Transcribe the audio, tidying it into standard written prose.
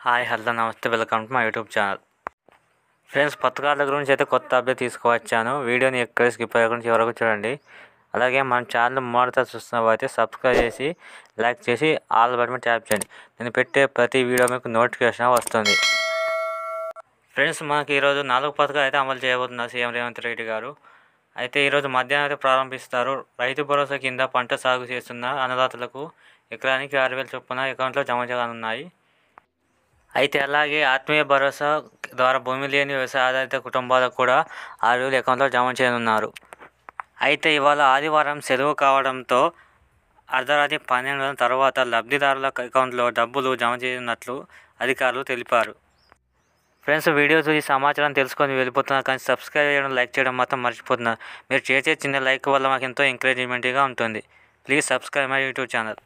Hi hello నమస్తే welcome to my YouTube channel. Friends, పథకాల గురించి అయితే కొత్త అప్డేట్ తీసుకువచ్చాను. వీడియోని ఎక్కడ స్కిప్ అయ్యకుండా చివరకు చూడండి. అలాగే మన ఛానల్ మొదట చూస్తున్నవారైతే సబ్స్క్రైబ్ చేసి లైక్ చేసి ఆల్ బటన్ ట్యాప్ చేయండి. నేను పెట్టే ప్రతి వీడియో మీకు నోటిఫికేషన్ వస్తుంది. ఫ్రెండ్స్, మనకి ఈరోజు 4 పథకాలు అయితే అమలు చేయబోతున్నారు సీఎం రేవంత్ రెడ్డి గారు. అయితే ఈరోజు మధ్యాహ్నం అయితే ప్రారంభిస్తారు. రైతు భరోసా కింద పంట సాగు చేస్తున్న అన్నదాతలకు ఎకరానికి 6,000 చొప్పున అకౌంట్లో జమ చేయనున్నాయి. అయితే అలాగే ఆత్మీయ భరోసా ద్వారా భూమి లేని వ్యవసాయ ఆధారిత కుటుంబాలకు కూడా 6,000 అకౌంట్లో జమ చేయనున్నారు. అయితే ఇవాళ ఆదివారం సెలవు కావడంతో అర్ధరాత్రి 12 గంటల తర్వాత లబ్ధిదారుల అకౌంట్లో డబ్బులు జమ చేయనున్నట్లు అధికారులు తెలిపారు. ఫ్రెండ్స్, వీడియో చూసి సమాచారం తెలుసుకొని వెళ్ళిపోతున్నారు, కానీ సబ్స్క్రైబ్ చేయడం లైక్ చేయడం మాత్రం మర్చిపోతున్నారు. మీరు చేసే చిన్న లైక్ వల్ల మాకు ఎంతో ఎంకరేజ్మెంట్గా ఉంటుంది. Please subscribe my YouTube channel.